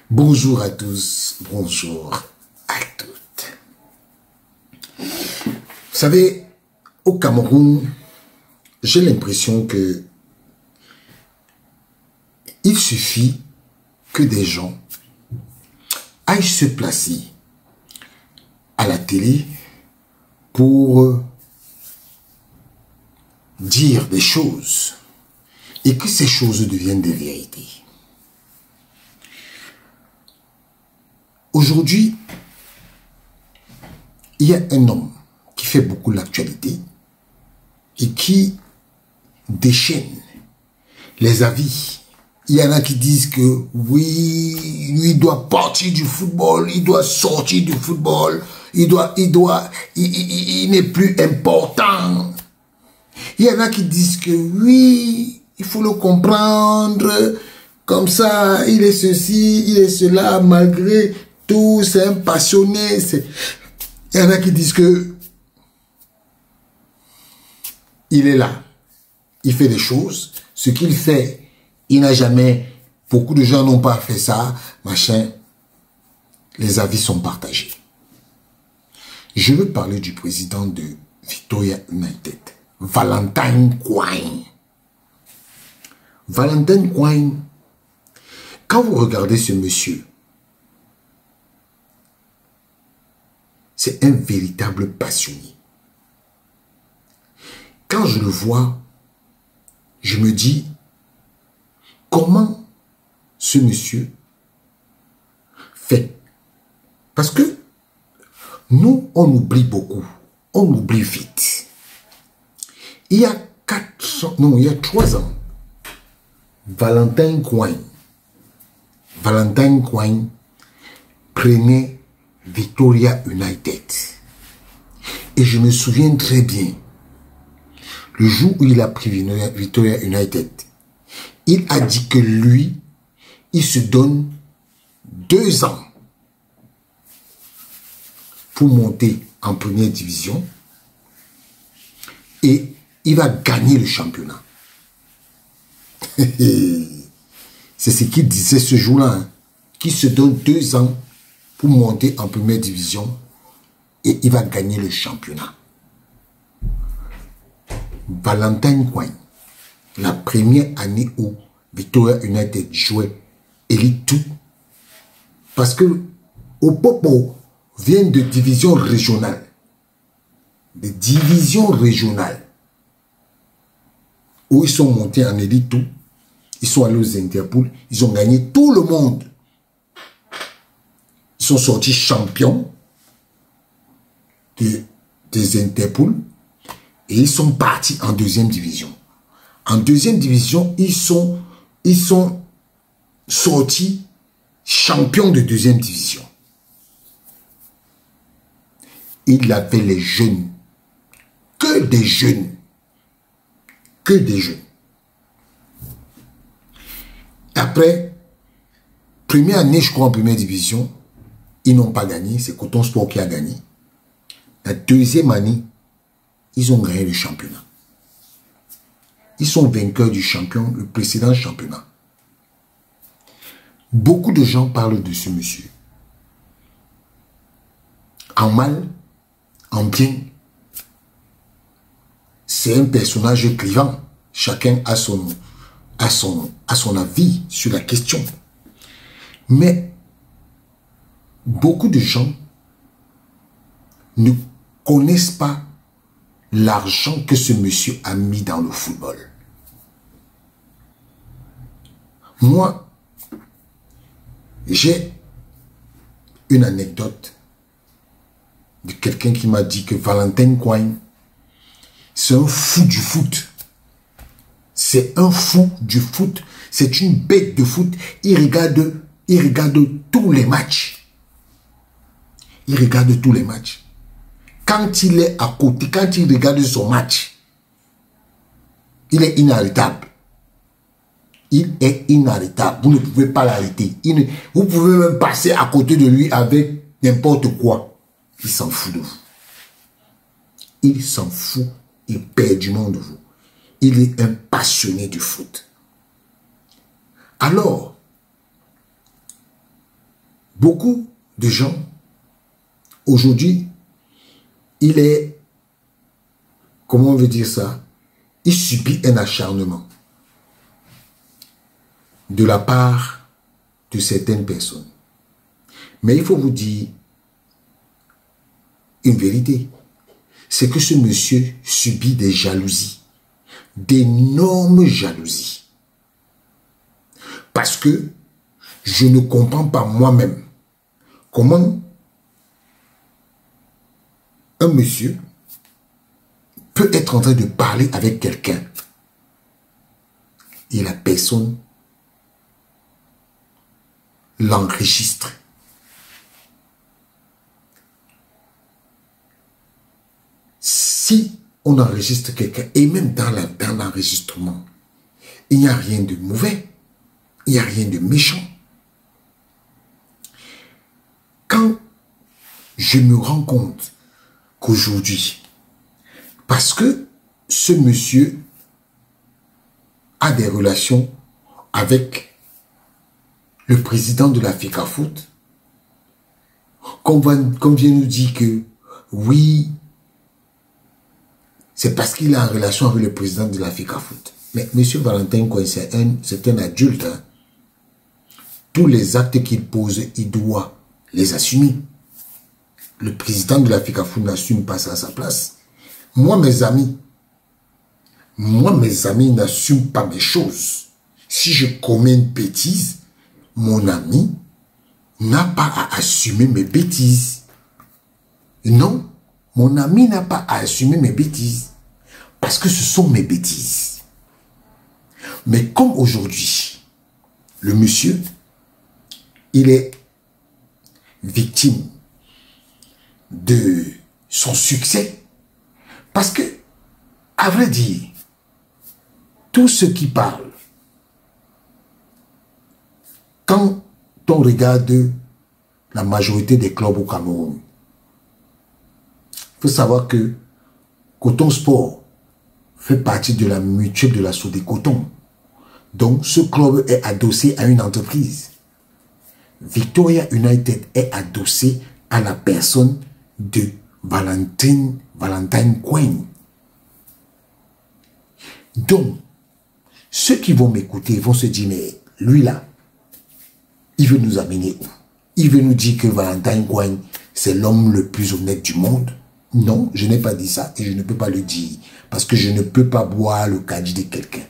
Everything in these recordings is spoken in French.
Bonjour à tous, bonjour à toutes. Vous savez, au Cameroun, j'ai l'impression que il suffit que des gens aillent se placer à la télé pour dire des choses et que ces choses deviennent des vérités. Aujourd'hui, il y a un homme qui fait beaucoup l'actualité et qui déchaîne les avis. Il y en a qui disent que oui, lui doit partir du football, il doit sortir du football, il n'est plus important. Il y en a qui disent que oui, il faut le comprendre, comme ça, il est ceci, il est cela, malgré tout, c'est un passionné. Il y en a qui disent que il est là, il fait des choses, ce qu'il fait, il n'a jamais, beaucoup de gens n'ont pas fait ça, machin. Les avis sont partagés. Je veux parler du président de Victoria United, Valentin Coin. Valentin Coin, quand vous regardez ce monsieur, c'est un véritable passionné. Quand je le vois, je me dis, comment ce monsieur fait? Parce que nous, on oublie beaucoup. On oublie vite. Il y a 3 ans, Valentin Coin prenait Victoria United. Et je me souviens très bien, le jour où il a pris Victoria United, il a dit que lui, il se donne 2 ans pour monter en première division et il va gagner le championnat. C'est ce qu'il disait ce jour-là, hein, qu'il se donne 2 ans pour monter en première division et il va gagner le championnat. Valentin Coin, la première année où Victoria United jouait Elite 2, parce que Opopo vient de division régionale, où ils sont montés en Elite 2, ils sont allés aux Interpools, ils ont gagné tout le monde. Ils sont sortis champions des Interpools et ils sont partis en 2e division. En 2e division, ils sont sortis champions de 2e division. Il avait les jeunes, que des jeunes. Après, première année, je crois, en première division, ils n'ont pas gagné, c'est Coton Sport qui a gagné. La 2e année, ils ont gagné le championnat. Ils sont vainqueurs du champion, le précédent championnat. Beaucoup de gens parlent de ce monsieur. En mal, en bien. C'est un personnage clivant. Chacun a son avis sur la question. Mais beaucoup de gens ne connaissent pas l'argent que ce monsieur a mis dans le football. Moi, j'ai une anecdote de quelqu'un qui m'a dit que Valentin Coin, c'est un fou du foot. C'est un fou du foot. C'est une bête de foot. Il regarde tous les matchs. Quand il est à côté, quand il regarde son match, il est inarrêtable. Vous ne pouvez pas l'arrêter. Vous pouvez même passer à côté de lui avec n'importe quoi. Il s'en fout de vous. Il s'en fout éperdument de vous. Il est un passionné du foot. Alors, Beaucoup de gens, aujourd'hui, il est, comment on veut dire ça, il subit un acharnement de la part de certaines personnes. Mais il faut vous dire une vérité, c'est que ce monsieur subit des jalousies, d'énormes jalousies. Parce que je ne comprends pas moi-même comment un monsieur peut être en train de parler avec quelqu'un et la personne l'enregistre. Si on enregistre quelqu'un, et même dans l'enregistrement, il n'y a rien de mauvais, il n'y a rien de méchant. Quand je me rends compte qu'aujourd'hui, parce que ce monsieur a des relations avec le président de la FECAFOOT, qu'on vient nous dire que oui, c'est parce qu'il est en relation avec le président de la FECAFOOT. Mais M. Valentin Cohen, c'est un adulte. Hein. Tous les actes qu'il pose, il doit les assumer. Le président de la FECAFOOT n'assume pas ça à sa place. Moi, mes amis n'assument pas mes choses. Si je commets une bêtise, mon ami n'a pas à assumer mes bêtises. Non, mon ami n'a pas à assumer mes bêtises. Parce que ce sont mes bêtises. Mais comme aujourd'hui, le monsieur, il est victime de son succès. Parce que, à vrai dire, tous ceux qui parlent, quand on regarde la majorité des clubs au Cameroun, il faut savoir que Coton Sport fait partie de la mutuelle de la Sodécoton. Donc, ce club est adossé à une entreprise. Victoria United est adossé à la personne de Valentin Cohen. Donc, ceux qui vont m'écouter vont se dire, mais lui là, il veut nous amener où? Il veut nous dire que Valentin Cohen, c'est l'homme le plus honnête du monde? Non, je n'ai pas dit ça et je ne peux pas le dire parce que je ne peux pas boire le caddie de quelqu'un.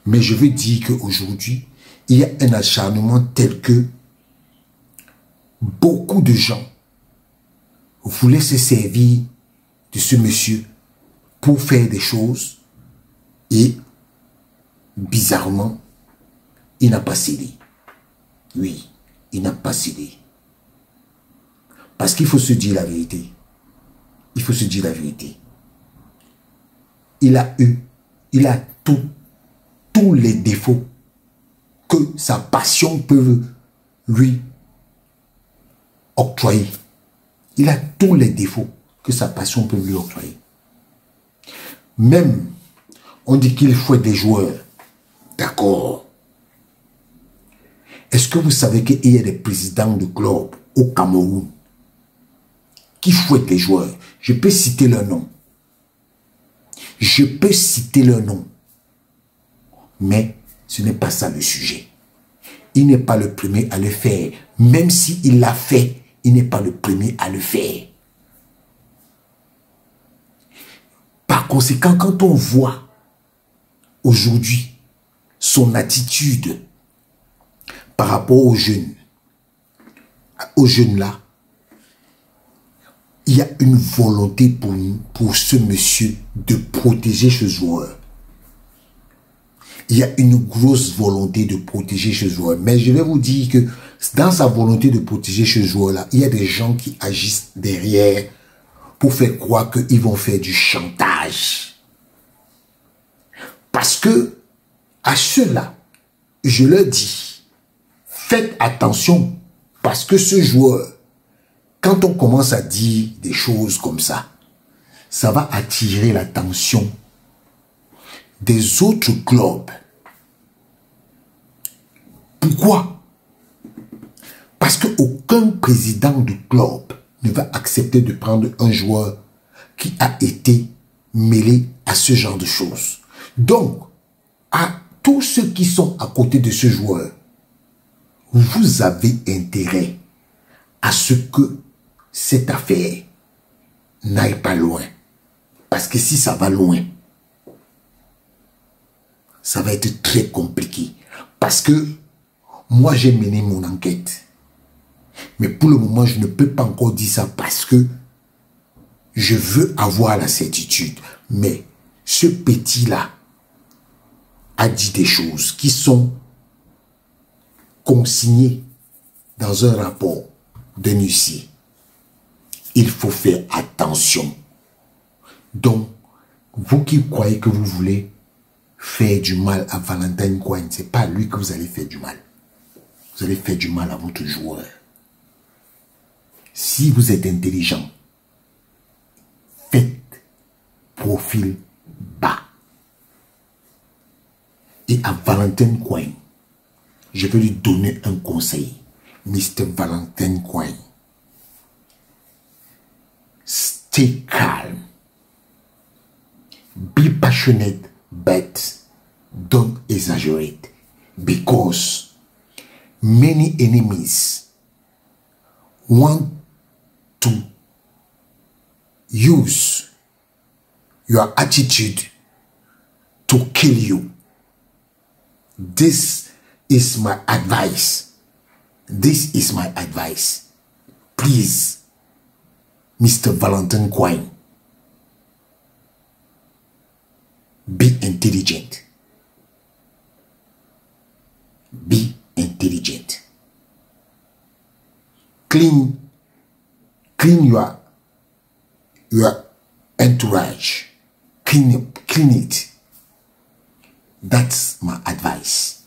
Mais je veux dire qu'aujourd'hui, il y a un acharnement tel que beaucoup de gens voulaient se servir de ce monsieur pour faire des choses et bizarrement, il n'a pas cédé. Oui, il n'a pas cédé. Parce qu'il faut se dire la vérité. Il faut se dire la vérité. Il a tous les défauts que sa passion peut lui octroyer. Il a tous les défauts que sa passion peut lui octroyer. Même, on dit qu'il fouette des joueurs. D'accord. Est-ce que vous savez qu'il y a des présidents de clubs au Cameroun qui fouettent les joueurs? Je peux citer leur nom. Je peux citer leur nom. Mais ce n'est pas ça le sujet. Il n'est pas le premier à le faire. Même s'il l'a fait, il n'est pas le premier à le faire. Par conséquent, quand on voit aujourd'hui son attitude par rapport aux jeunes là, il y a une volonté pour ce monsieur de protéger ce joueur. Il y a une grosse volonté de protéger ce joueur. Mais je vais vous dire que dans sa volonté de protéger ce joueur-là, il y a des gens qui agissent derrière pour faire croire qu'ils vont faire du chantage. Parce que à ceux-là, je leur dis, faites attention parce que ce joueur, quand on commence à dire des choses comme ça, ça va attirer l'attention des autres clubs. Pourquoi? Parce qu'aucun président du club ne va accepter de prendre un joueur qui a été mêlé à ce genre de choses. Donc, à tous ceux qui sont à côté de ce joueur, vous avez intérêt à ce que cette affaire n'aille pas loin. Parce que si ça va loin, ça va être très compliqué. Parce que moi, j'ai mené mon enquête. Mais pour le moment, je ne peux pas encore dire ça parce que je veux avoir la certitude. Mais ce petit-là a dit des choses qui sont consignées dans un rapport d'un huissier. Il faut faire attention. Donc, vous qui croyez que vous voulez faire du mal à Valentine Coin, ce n'est pas à lui que vous allez faire du mal. Vous allez faire du mal à votre joueur. Si vous êtes intelligent, faites profil bas. Et à Valentine Coin, je vais lui donner un conseil. Mr. Valentine Coin, stay calm. Be passionate, but don't exaggerate. Because many enemies want to use your attitude to kill you. This is my advice. This is my advice. Please, Mr. Valentine Coin, be intelligent. Be intelligent. Clean your entourage. Clean it. That's my advice.